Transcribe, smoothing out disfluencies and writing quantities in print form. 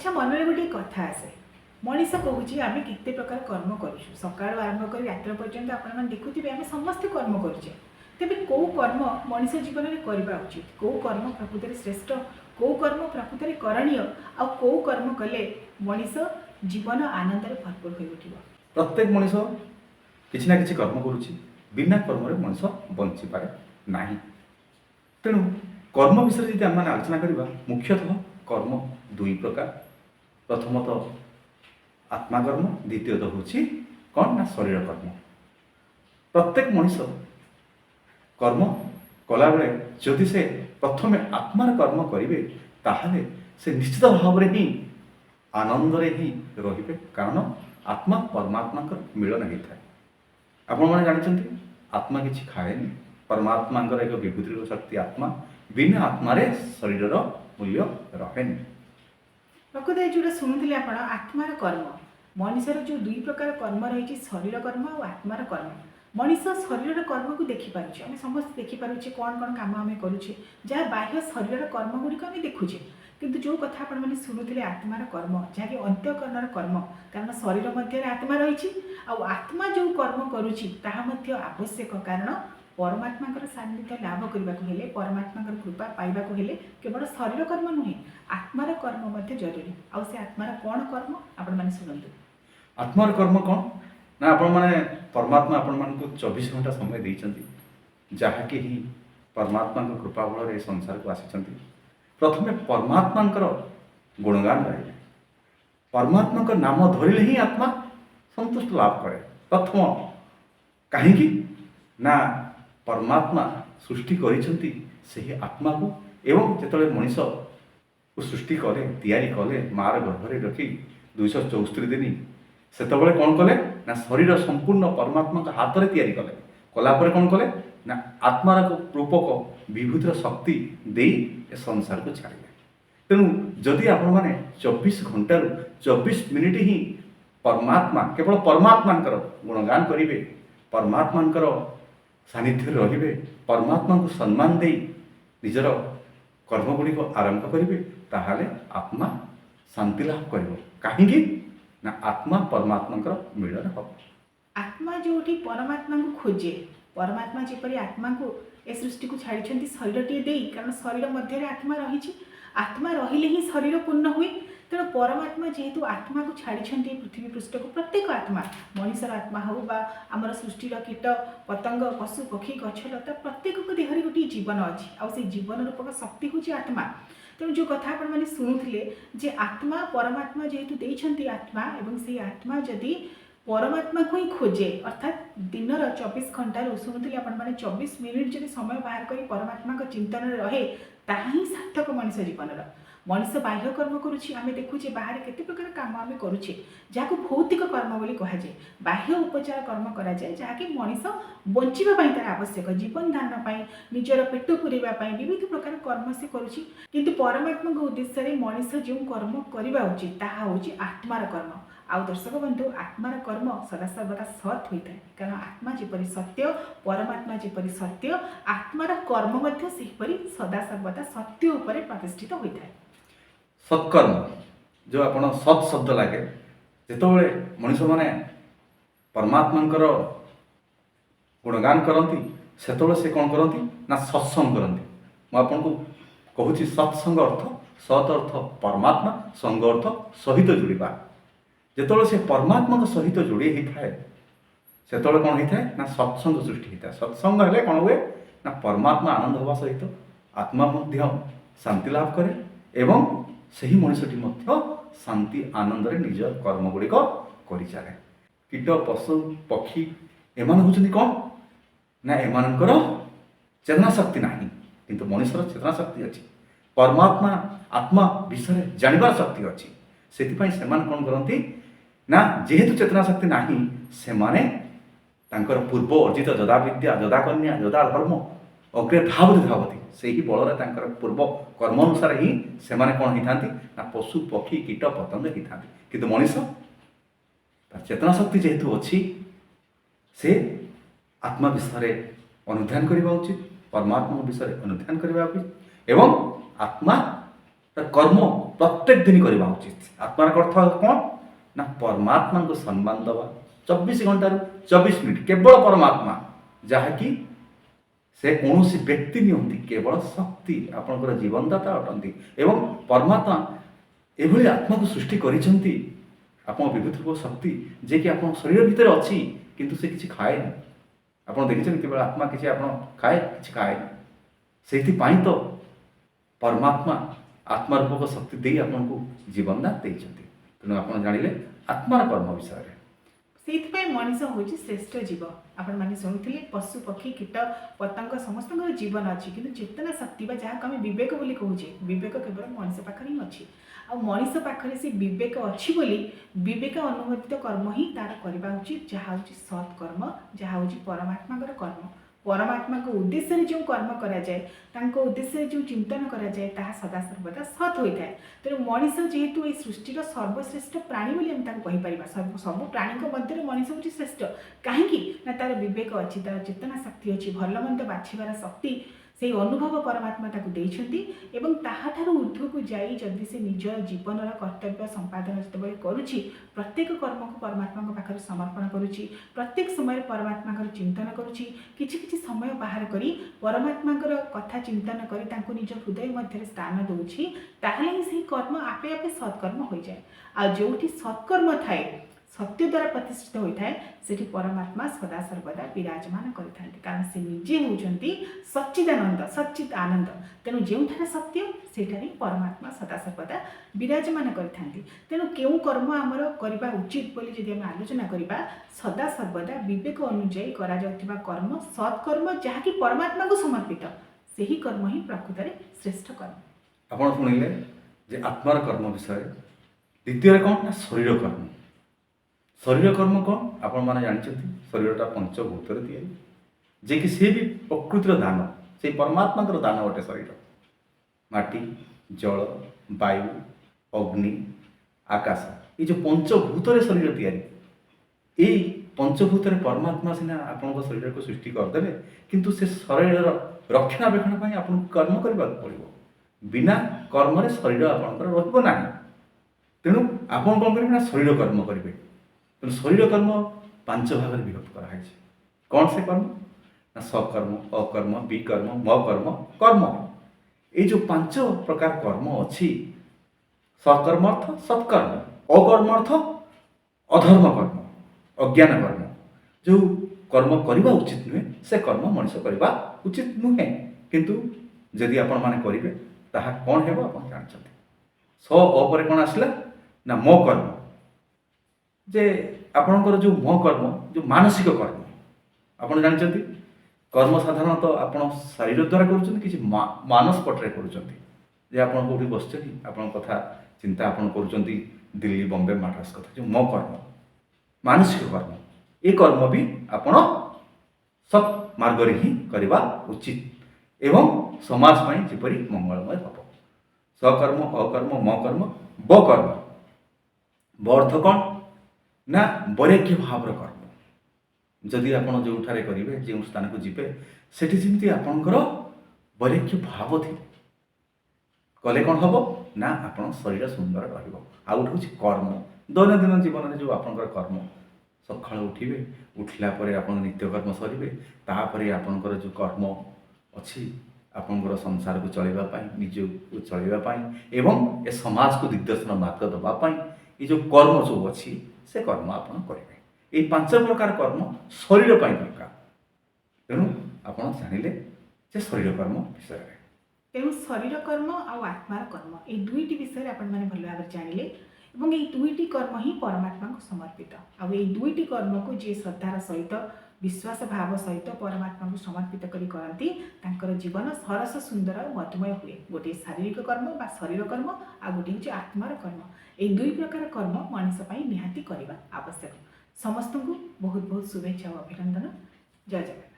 अच्छा मन में गोटे कथा आसे मनीष कहूँ आम केते प्रकार कर्म करूँ सका आरंभ कर रात्र पर्यंत आपण देखुवे आम समस्ते कर्म करुचे तेज कौ कर्म मनीष जीवन में करवा उचित कौ कर्म प्रकृत में श्रेष्ठ कौ कर्म प्रकृत में करणीय आ कौ कर्म कले मनीष जीवन आनंद भरपूर हो उठ प्रत्येक मनीष किसी ना किसी कर्म करुच्ची बिना कर्म मनीष बंची पारे ना तेणु कर्म विषय जी आम आलोचना करवा मुख्यतः कर्म दुई प्रकार प्रथमतः आत्मा कर्म द्वितीयतः हूँ कौन ना शरीर कर्म प्रत्येक मनीष कर्म कला बेले जदि से प्रथमे आत्मार कर्म करेंगे ताहले से निश्चित भाव में ही आनंद ही रे कारण आत्मा परमात्मा मिलन होता है आपण मैंने जानते आत्मा किसी खाएनि परमात्मा एक विभूति शक्ति आत्मा बिना आत्मा शरीर मूल्य रहेनि प्रकृत जो शुणुले आप आत्मार कर्म मनीषर जो दुई प्रकार कर्म रही शरीर कर्म और आत्मार कर्म मनीष शरीर कर्म को देखिपुचे आम समस्त देखिपुचे कौन कौन कम आम करुचे जहाँ बाह्य शरीर कर्म गुड़िक आम देखुचे किंतु जो कथा आपण मैंने शुणुले आत्मार कर्म जहाँकि अंत्यकरण कर्म कारण शरीर मध्य आत्मा रही आत्मा जो कर्म करुच्ची आवश्यक कारण परमात्मा सान्निध्य लाभ करने को हेले परमात्मा कृपा पाइबा को हेले केवल शरीर कर्म नुहे आत्मार कर्म जरूरी आउ से आत्मार कौन कर्म आपण मैंने शुणु आत्मार कर्म कौन ना आपण मैंने परमात्मा आपण मान को 24 घंटा समय देइचंती जहाँकि ही परमात्मा कृपा बल संसार को आसी प्रथमे परमात्मा गुणगान गाइले परमात्मा नाम धरिले ही आत्मा संतुष्ट लाभ करे प्रथम कहीं ना परमात्मा सृष्टि करिसंती सही आत्मा को एवं जेतले मनीष को सृष्टि करे तैयारी कले मार गर्भरे रखी 264 दिन सेतबले कौन कले ना शरीर संपूर्ण परमात्मा का हाथ में तैयारी कले कलापर कौन कले ना आत्मार रूपक विभूतिर शक्ति दे संसार को छाड़े तेणु जदि आपण मैंने 24 घंटार 24 मिनिट ही परमात्मा केवल परमात्मा गुणगान करेंगे परमात्मा सानिध्य रे परमात्मा को सम्मान दे निजर कर्म गुड़िक आरंभ करेंगे ताहले आत्मा शांति लाभ कर कहीं ना आत्मा परमात्मा मिलन हम आत्मा जो परमात्मा को खोजे परमात्मा जपरी आत्मा को ए सृष्टि को छाड़ी शरीर टे दे कारण शरीर मध्य आत्मा रही आत्मा रहिले ही शरीर पूर्ण हुए तेणु परमात्मा जेहेतु आत्मा को छाड़ी पृथ्वी पृष्ठ को प्रत्येक आत्मा मनीषर आत्मा हो आमर सृष्टिर कीट पतंग पशु पक्षी गछलता प्रत्येक देहरे गोटे जीवन अच्छी आउ से जीवन रूपक शक्ति हूँ आत्मा तेणु जो कथा आपण मैंने शुणुले जे आत्मा परमात्मा जेहेतु देइछंती आत्मा एवं से आत्मा जदि परमात्मा को ही खोजे अर्थात दिनर 24 घंटा शुणुले आपण मैंने 24 मिनिट जब समय बाहर कर परमात्मा चिंतन रहे ताहा ही सार्थक मनीष जीवन मनीष बाह्य कर्म करुच्ची आम देखुचे बाहर केते प्रकार काम आम करुचे जहाँ भौतिक कर्म बोली कहुए बाह्य उपचार कर्म कराए जहाँकि मनीष बचापी तार आवश्यक जीवन धारण निजर पेट पूरवाई विविध प्रकार कर्म से करुच्ची किंतु परमात्मा उद्देश्य मनीष जो कर्म करवा उचित ताहा होची आत्मार कर्म आउ दर्शक बंधु आत्मार कर्म सदा सर्वदा सत होता है कारण आत्मा जपरी सत्य परमात्मा जपरी सत्य आत्मार कर्म सेहीपरि सदा सर्वदा सत्य उपर प्रतिष्ठित होता है सत्कर्म जो आपण सत् शब्द लगे जितेबाला मनीष मैंने परमात्मा गुणगान करती से कौन करती ना सत्संग करती मुझे कहूँ सत्संग अर्थ सत् अर्थ परमात्मा संग अर्थ सहित जुड़वा जिते से परमात्मा सहित जोड़ी होता है से कौन होता है ना सत्संग सृष्टि होता है सत्संग हेले कौन हुए ना परमात्मा आनंद हवा सहित आत्मा शांति लाभ करे एवं सही मनुष्यटी शांति आनंद निज कर्म गुड़िक कर चले कीट पशु पक्षी एमान होती कौन ना एमानकर चेतना शक्ति नहीं किंतु मनुष्यर चेतना शक्ति अच्छी परमात्मा आत्मा विषय जानवर शक्ति अच्छी से कौन करती ना जेहेतु चेतना शक्ति नहीं से माने पूर्व अर्जित जदा विद्या जदा कन्या जदा धर्म अग्रे धावती धावती से ही बल पूर्व कर्म अनुसार ही से कौन होता ना पशु पक्षी कीट पतंग होता किंतु मनीष चेतना शक्ति जेहेतु अच्छी से आत्मा विषय अनुध्यान करने उचित परमात्मा विषय अनुध्यान करने उचित एवं आत्मा कर्म प्रत्येक दिन करने उचित आत्मार अर्थ कौन ना परमात्मा को सम्मान दवा 24 घंटा 24 मिनिट केवल परमात्मा जहाँकि से कौन व्यक्ति नहीं केवल शक्ति आपंकर जीवनदाता अटंती एवं परमात्मा एभली आत्मा को सृष्टि करिसेंती आप विभूति शक्ति जे कि आप शरीर भितर अच्छी किंतु से किसी खाए ना आप देखिए केवल आत्मा किसी आप खाए कि खाए से तो परमात्मा आत्मा रूपक शक्ति दे आपको जीवनदान देते तेणु आप जानिले आत्मार कर्म विषय से मनीष हूँ श्रेष्ठ जीव आपण मैंने शुणुले पशु पक्षी कीट पतंग समस्त जीवन अच्छी किंतु चेतना शक्ति जहाँ आम विवेक बोली कहूचे विवेक केवल मनीष पाखे ही अच्छी आ मनीष पाखे से विवेक अच्छी बोली विवेक अनुमोदित कर्म ही तार करवा उचित जहाँ हूँ सत्कर्म जहाँ हूँ परमात्मा कर्म परमात्मा को उद्देश्य जो कर्म कराए उद्देश्य जो चिंतन कराए ताहा सदा सर्वदा सत होता है तेणु मनीष जेहेतु ये सृष्टिर सर्वश्रेष्ठ प्राणी बोली आम कहीपर सब प्राणी मध्य मनीष हूँ श्रेष्ठ कहीं तार विवेक अच्छी तार चेतना शक्ति अच्छी भल मंद बाछिबार शक्ति से अनुभव परमात्मा ताकू देइछंती एवं ताहाठारु ऊर्ध्व को जाई जदि से निज जीवनर कर्तव्य संपादन जिते करुछि प्रत्येक कर्म को परमात्मा पाखर समर्पण करुछि प्रत्येक समय परमात्मा चिंतन करुछि किछि समय बाहर करी परमात्मा कथा चिंतन करी तांको निज हृदय मध्य स्थान दउछि ताहले ही सही कर्म आपे आपे सत्कर्म हो जाए आ जोठी सत्कर्म थाए सत्य द्वारा प्रतिष्ठित होता है सेठी परमात्मा सदा सर्वदा विराजमान करते कारण से निजे होती सच्चिदानंद सच्चित आनंद तेणु जो सत्य सेठारे परमात्मा सदा सर्वदा विराजमान करते तेणु क्यों कर्म आमर करवा उचित बोली जदि आम आलोचना करवा सदा सर्वदा विवेक अनुजाई करा जाउथिबा कर्म सत्कर्म जहाँकि परमात्मा को समर्पित सही कर्म ही प्रकृत में श्रेष्ठ कर्म आप शुणिले जे आत्मार कर्म विषय द्वितीय कौन ना शरीर कर्म शरीर कर्म कौन आपण मैंने जानते शरीरटा पंचभूत जे कि सी भी प्रकृतिर दान से परमात्मा दान गोटे शरीर माटी जल वायु अग्नि आकाश ये जो पंचभूत शरीर या पंचभूत परमात्मा सीना आपण शरीर को सृष्टि करदे किंतु से शरीर रक्षणाबेक्षण आपको कर्म करने पड़ो बिना कर्म शरीर आपंकर रहा तेणु आप कौन करेंगे शरीर कर्म करेंगे तेणु शरीर कर्म 5 भाग में विभक्त कराई कौन से कर्म ना सकर्म अकर्म विकर्म मकर्म कर्म ये जो 5 प्रकार कर्म अच्छी सकर्म अर्थ सत्कर्म अकर्म अर्थ अधर्म कर्म अज्ञान कर्म जो कर्म करवा उचित नुहे से कर्म मनुष्य करवा उचित नुहे किंतु जदि आपण माने करेंगे ताहा कौन हेबो आपण जानछथि स अपर कौन आसला ना मो कर्म जे आपणकर जो मो कर्म जो मानसिक कर्म आपन जानते कर्म साधारणतः आपण शरीर द्वारा कर मानस पटरे कर कौटी बस आपण कथा चिंता आपन कर दिल्ली बॉम्बे मद्रास कथा जो मो कर्म मानसिक कर्म ये कर्म भी आपण सब मार्ग ही करवा उचित एवं समाज में जीपरी मंगलमय हम सकर्म अकर्म मकर्म बकर्म बर्थ कौन ना वैराग्य भाव कर्म जदि आप जो करेंगे जो स्थान को जीवे सेठी जमी आपणकर वैराग्य भाव थी कले कौन हम ना आप शरीर सुंदर रहा कर्म दैनंदिन जीवन में जो आपणकर कर्म सका उठे उठला आप नित्यकर्म सरेंगे तापर आपणकर जो कर्म अच्छी आपणकर संसार को चलवाई निज को चलवाई एवं ए समाज को दिग्दर्शन मार्ग देवाई ये जो कर्म जो अच्छी से कर्म आप करेंगे ये 5 प्रकार कर्म शरीर पर दरकार तेणु आप जानिले जे शरीर कर्म विषय तेणु शरीर कर्म और आत्मार कर्म ये दुईटी विषय आपण मैंने भल भाव जानिले एवं ये दुईटी कर्म ही परमात्मा को समर्पित आ ये दुईटी कर्म को जी श्रद्धार सहित विश्वास भाव सहित परमात्मा को समर्पित करी करती तांकर जीवन सरस सुंदर और मधुमय हुए गोटे शारीरिक कर्म बा शरीर कर्म आ गोटे हूँ आत्मार कर्म ये दुई प्रकार कर्म मनुष्य निहाती करवा आवश्यक समस्त को बहुत बहुत शुभेच्छा और अभिनंदन जय जगन्नाथ।